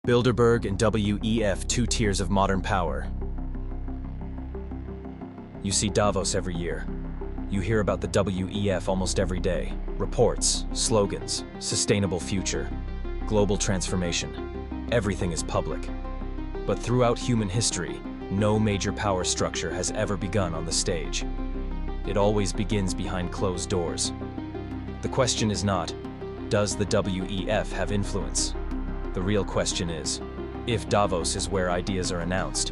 Bilderberg and WEF, two tiers of modern power. You see Davos every year. You hear about the WEF almost every day. Reports, slogans, sustainable future, global transformation. Everything is public. But throughout human history, no major power structure has ever begun on the stage. It always begins behind closed doors. The question is not, does the WEF have influence? The real question is, if Davos is where ideas are announced,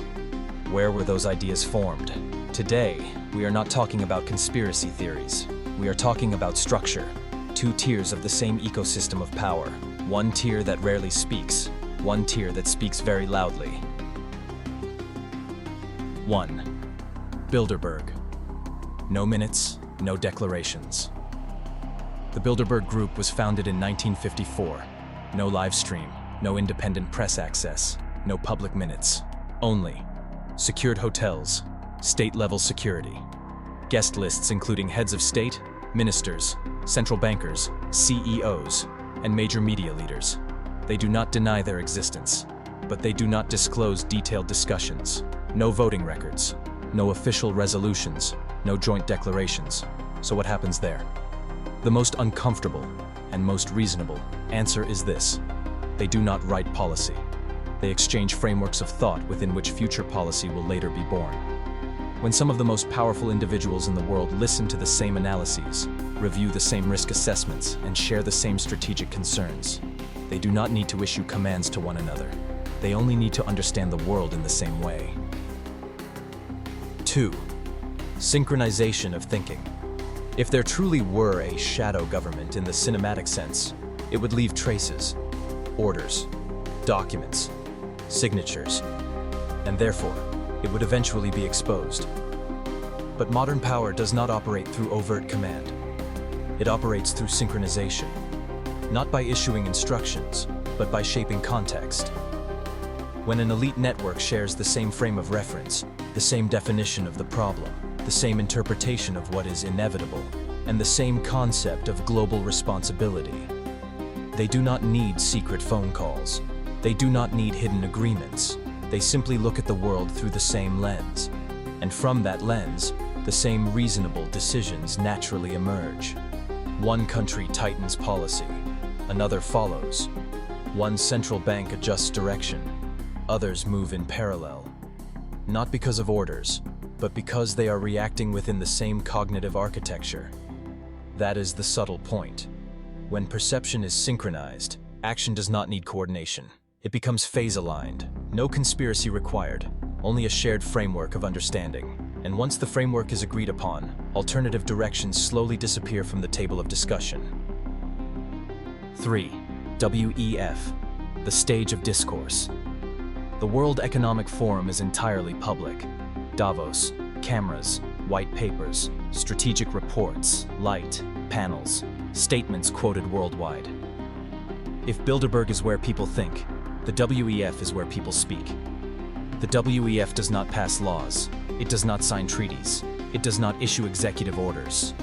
where were those ideas formed? Today, we are not talking about conspiracy theories. We are talking about structure. Two tiers of the same ecosystem of power. One tier that rarely speaks. One tier that speaks very loudly. 1. Bilderberg. No minutes, no declarations. The Bilderberg Group was founded in 1954. No live stream, no independent press access, no public minutes. Only secured hotels, state-level security. Guest lists including heads of state, ministers, central bankers, CEOs, and major media leaders. They do not deny their existence, but they do not disclose detailed discussions. No voting records, no official resolutions, no joint declarations. So what happens there? The most uncomfortable and most reasonable answer is this: they do not write policy. They exchange frameworks of thought within which future policy will later be born. When some of the most powerful individuals in the world listen to the same analyses, review the same risk assessments, and share the same strategic concerns, they do not need to issue commands to one another. They only need to understand the world in the same way. 2. Synchronization of thinking. If there truly were a shadow government in the cinematic sense, it would leave traces, orders, documents, signatures, and therefore, it would eventually be exposed. But modern power does not operate through overt command. It operates through synchronization, not by issuing instructions, but by shaping context. When an elite network shares the same frame of reference, the same definition of the problem, the same interpretation of what is inevitable, and the same concept of global responsibility, they do not need secret phone calls. They do not need hidden agreements. They simply look at the world through the same lens. And from that lens, the same reasonable decisions naturally emerge. One country tightens policy, another follows. One central bank adjusts direction, others move in parallel. Not because of orders, but because they are reacting within the same cognitive architecture. That is the subtle point. When perception is synchronized, action does not need coordination. It becomes phase-aligned. No conspiracy required, only a shared framework of understanding. And once the framework is agreed upon, alternative directions slowly disappear from the table of discussion. 3. WEF, the stage of discourse. The World Economic Forum is entirely public. Davos, cameras, white papers, strategic reports, light, panels, statements quoted worldwide. If Bilderberg is where people think, the WEF is where people speak. The WEF does not pass laws, it does not sign treaties, it does not issue executive orders,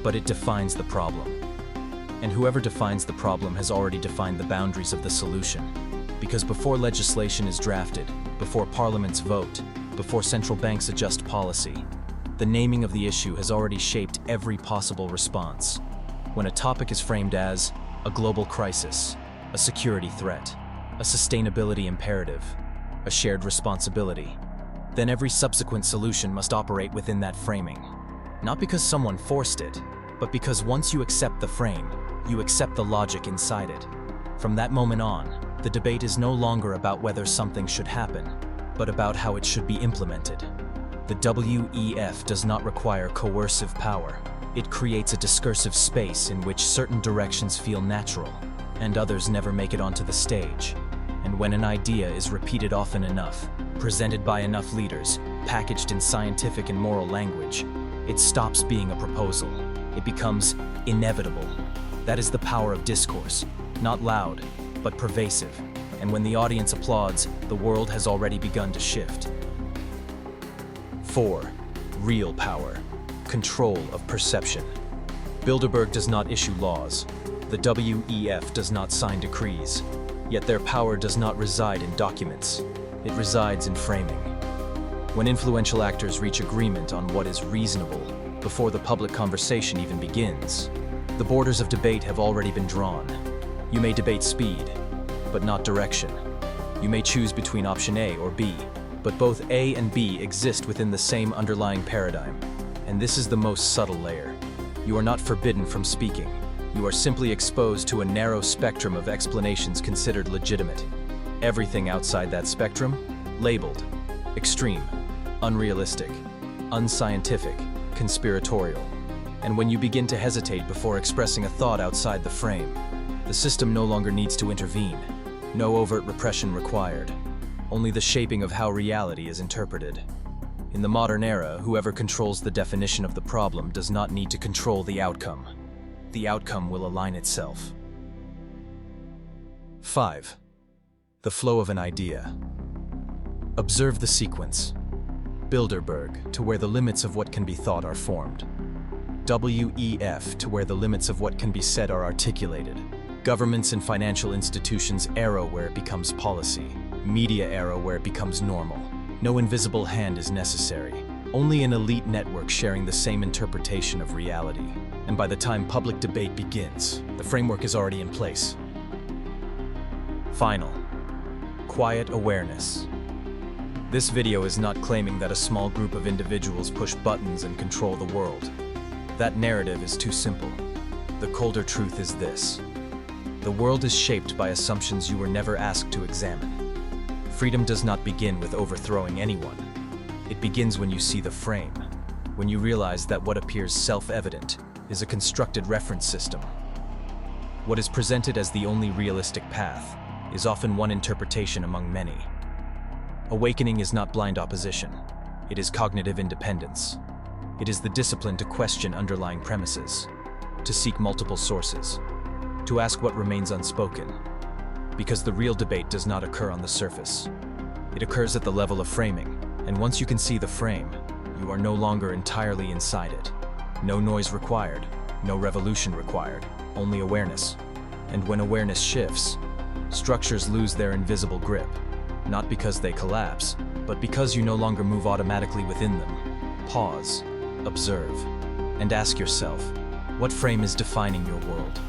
but it defines the problem. And whoever defines the problem has already defined the boundaries of the solution. Because before legislation is drafted, before parliaments vote, before central banks adjust policy, the naming of the issue has already shaped every possible response. When a topic is framed as a global crisis, a security threat, a sustainability imperative, a shared responsibility, then every subsequent solution must operate within that framing. Not because someone forced it, but because once you accept the frame, you accept the logic inside it. From that moment on, the debate is no longer about whether something should happen, but about how it should be implemented. The WEF does not require coercive power. It creates a discursive space in which certain directions feel natural, and others never make it onto the stage. And when an idea is repeated often enough, presented by enough leaders, packaged in scientific and moral language, it stops being a proposal. It becomes inevitable. That is the power of discourse, not loud, but pervasive. And when the audience applauds, the world has already begun to shift. 4. Real power. Control of perception. Bilderberg does not issue laws. The WEF does not sign decrees. Yet their power does not reside in documents. It resides in framing. When influential actors reach agreement on what is reasonable before the public conversation even begins, the borders of debate have already been drawn. You may debate speed, but not direction. You may choose between option A or B, but both A and B exist within the same underlying paradigm. And this is the most subtle layer. You are not forbidden from speaking. You are simply exposed to a narrow spectrum of explanations considered legitimate. Everything outside that spectrum, labeled extreme, unrealistic, unscientific, conspiratorial. And when you begin to hesitate before expressing a thought outside the frame, the system no longer needs to intervene. No overt repression required. Only the shaping of how reality is interpreted. In the modern era, whoever controls the definition of the problem does not need to control the outcome. The outcome will align itself. 5. The flow of an idea. Observe the sequence. Bilderberg, to where the limits of what can be thought are formed. WEF, to where the limits of what can be said are articulated. Governments and financial institutions arrow where it becomes policy. Media arrow where it becomes normal. No invisible hand is necessary. Only an elite network sharing the same interpretation of reality. And by the time public debate begins, the framework is already in place. Final. Quiet awareness. This video is not claiming that a small group of individuals push buttons and control the world. That narrative is too simple. The colder truth is this. The world is shaped by assumptions you were never asked to examine. Freedom does not begin with overthrowing anyone. It begins when you see the frame, when you realize that what appears self-evident is a constructed reference system. What is presented as the only realistic path is often one interpretation among many. Awakening is not blind opposition. It is cognitive independence. It is the discipline to question underlying premises, to seek multiple sources, to ask what remains unspoken. Because the real debate does not occur on the surface. It occurs at the level of framing, and once you can see the frame, you are no longer entirely inside it. No noise required, no revolution required, only awareness. And when awareness shifts, structures lose their invisible grip. Not because they collapse, but because you no longer move automatically within them. Pause, observe, and ask yourself, what frame is defining your world?